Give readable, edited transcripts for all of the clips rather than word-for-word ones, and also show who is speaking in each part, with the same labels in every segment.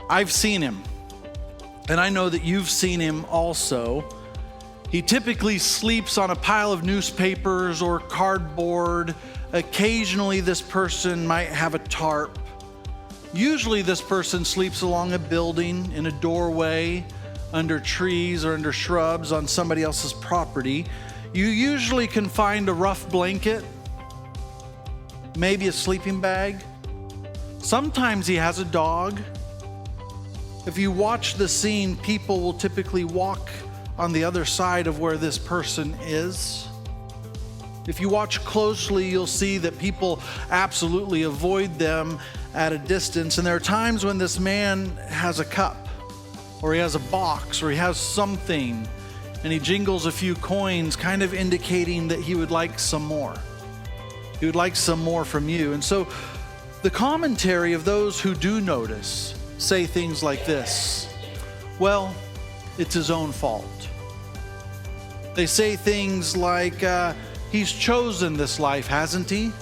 Speaker 1: I've seen him, and I know that you've seen him also. He typically sleeps on a pile of newspapers or cardboard. Occasionally, this person might have a tarp. Usually, this person sleeps along a building, in a doorway, under trees or under shrubs on somebody else's property. You usually can find a rough blanket, maybe a sleeping bag. Sometimes he has a dog. If you watch the scene, people will typically walk on the other side of where this person is. If you watch closely, you'll see that people absolutely avoid them at a distance. And there are times when this man has a cup, or he has a box, or he has something, and he jingles a few coins, kind of indicating that he would like some more. He would like some more from you. And so the commentary of those who do notice say things like this: well, it's his own fault. They say things like, he's chosen this life, hasn't he?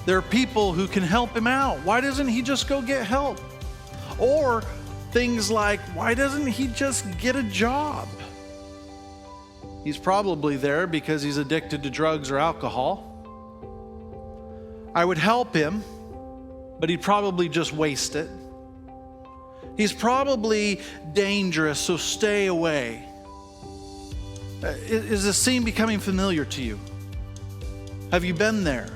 Speaker 1: There are people who can help him out. Why doesn't he just go get help? Or things like, why doesn't he just get a job? He's probably there because he's addicted to drugs or alcohol. I would help him, but he'd probably just waste it. He's probably dangerous, so stay away. Is this scene becoming familiar to you? Have you been there?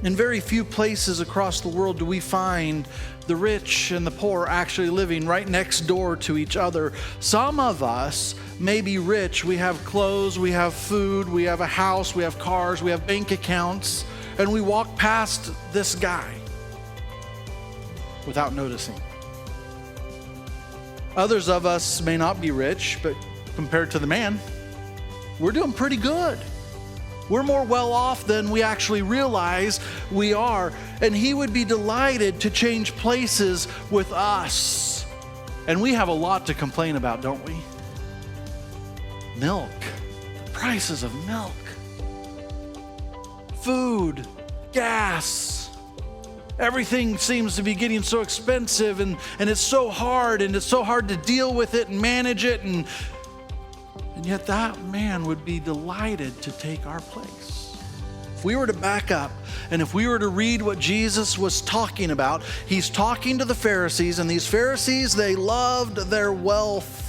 Speaker 1: In very few places across the world do we find the rich and the poor actually living right next door to each other. Some of us may be rich. We have clothes, we have food, we have a house, we have cars, we have bank accounts, and we walk past this guy without noticing. Others of us may not be rich, but compared to the man, we're doing pretty good. We're more well off than we actually realize we are. And he would be delighted to change places with us. And we have a lot to complain about, don't we? Milk, the prices of milk, food, gas. Everything seems to be getting so expensive, and it's so hard, and it's so hard to deal with it and manage it. And yet that man would be delighted to take our place. If we were to back up and if we were to read what Jesus was talking about, he's talking to the Pharisees, and these Pharisees, they loved their wealth.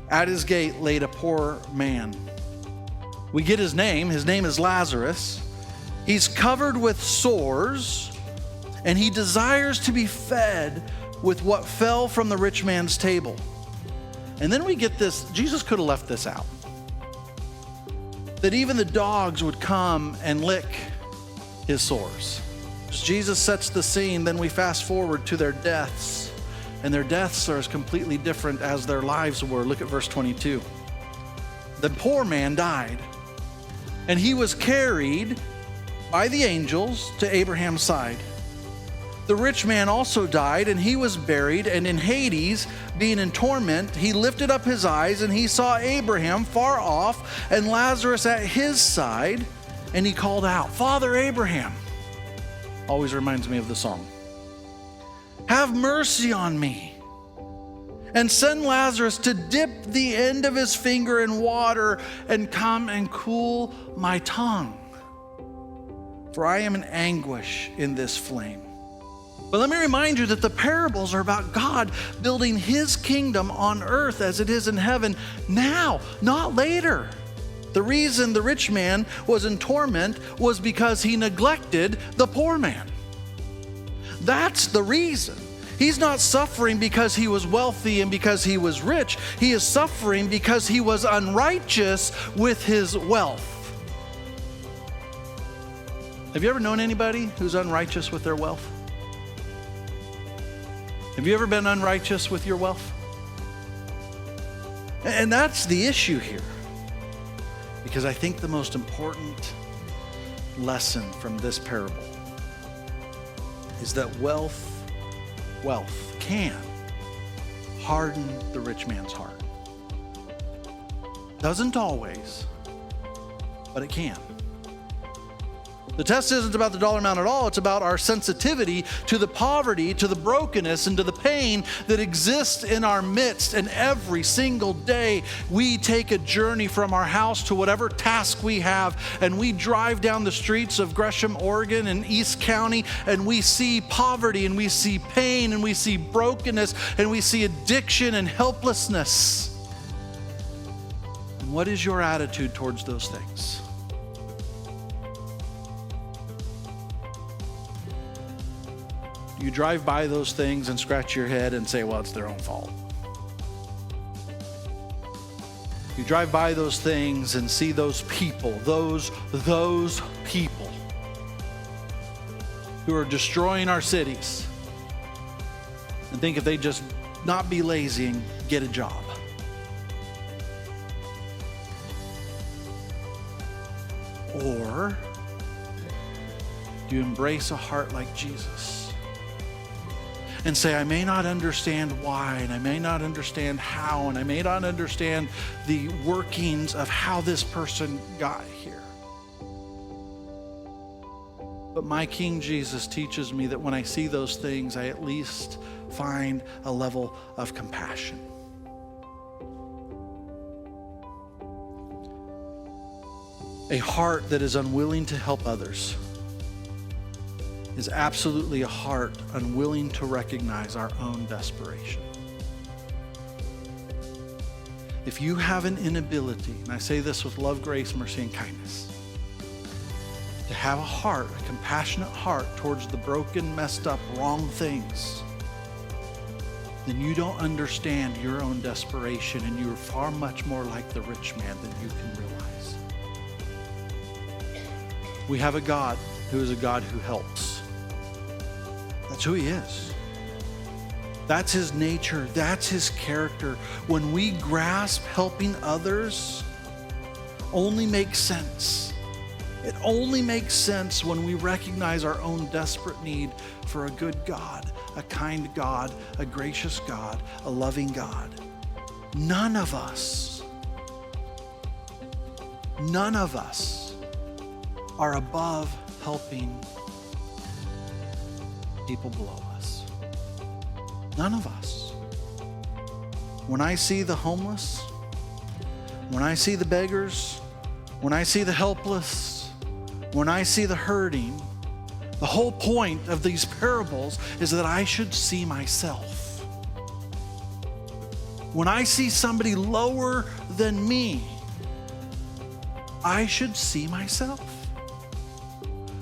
Speaker 1: At his gate laid a poor man. We get his name. His name is Lazarus. He's covered with sores, and he desires to be fed with what fell from the rich man's table. And then we get this, Jesus could have left this out. That even the dogs would come and lick his sores. As Jesus sets the scene, then we fast forward to their deaths. And their deaths are as completely different as their lives were. Look at verse 22. The poor man died, and he was carried by the angels to Abraham's side. The rich man also died, and he was buried, and in Hades, being in torment, he lifted up his eyes, and he saw Abraham far off, and Lazarus at his side, and he called out, Father Abraham. Always reminds me of the song. Have mercy on me, and send Lazarus to dip the end of his finger in water and come and cool my tongue, for I am in anguish in this flame. But let me remind you that the parables are about God building his kingdom on earth as it is in heaven now, not later. The reason the rich man was in torment was because he neglected the poor man. That's the reason. He's not suffering because he was wealthy and because he was rich. He is suffering because he was unrighteous with his wealth. Have you ever known anybody who's unrighteous with their wealth? Have you ever been unrighteous with your wealth? And that's the issue here. Because I think the most important lesson from this parable is that wealth can harden the rich man's heart. Doesn't always, but it can. The test isn't about the dollar amount at all. It's about our sensitivity to the poverty, to the brokenness, and to the pain that exists in our midst. And every single day, we take a journey from our house to whatever task we have, and we drive down the streets of Gresham, Oregon, and East County, and we see poverty, and we see pain, and we see brokenness, and we see addiction and helplessness. And what is your attitude towards those things? You drive by those things and scratch your head and say, well, it's their own fault. You drive by those things and see those people, those people who are destroying our cities, and think if they just not be lazy and get a job. Or do you embrace a heart like Jesus and say, I may not understand why, and I may not understand how, and I may not understand the workings of how this person got here, but my King Jesus teaches me that when I see those things, I at least find a level of compassion. A heart that is unwilling to help others is absolutely a heart unwilling to recognize our own desperation. If you have an inability, and I say this with love, grace, mercy, and kindness, to have a heart, a compassionate heart towards the broken, messed up, wrong things, then you don't understand your own desperation, and you are far much more like the rich man than you can realize. We have a God who is a God who helps. That's who he is. That's his nature. That's his character. When we grasp helping others, only makes sense. It only makes sense when we recognize our own desperate need for a good God, a kind God, a gracious God, a loving God. None of us are above helping people below us. None of us. When I see the homeless, when I see the beggars, when I see the helpless, when I see the hurting, the whole point of these parables is that I should see myself. When I see somebody lower than me, I should see myself.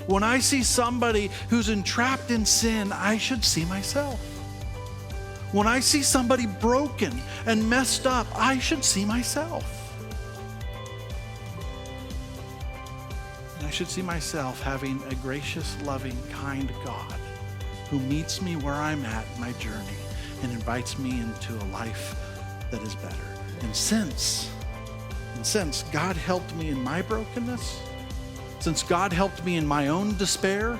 Speaker 1: When I see somebody who's entrapped in sin, I should see myself. When I see somebody broken and messed up, I should see myself. And I should see myself having a gracious, loving, kind God who meets me where I'm at in my journey and invites me into a life that is better. And since God helped me in my brokenness, since God helped me in my own despair,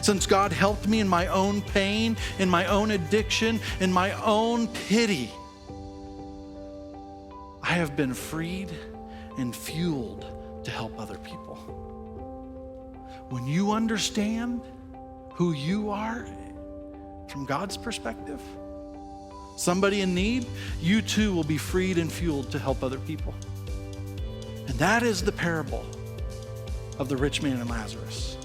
Speaker 1: since God helped me in my own pain, in my own addiction, in my own pity, I have been freed and fueled to help other people. When you understand who you are from God's perspective, somebody in need, you too will be freed and fueled to help other people. And that is the parable of the Rich Man and Lazarus.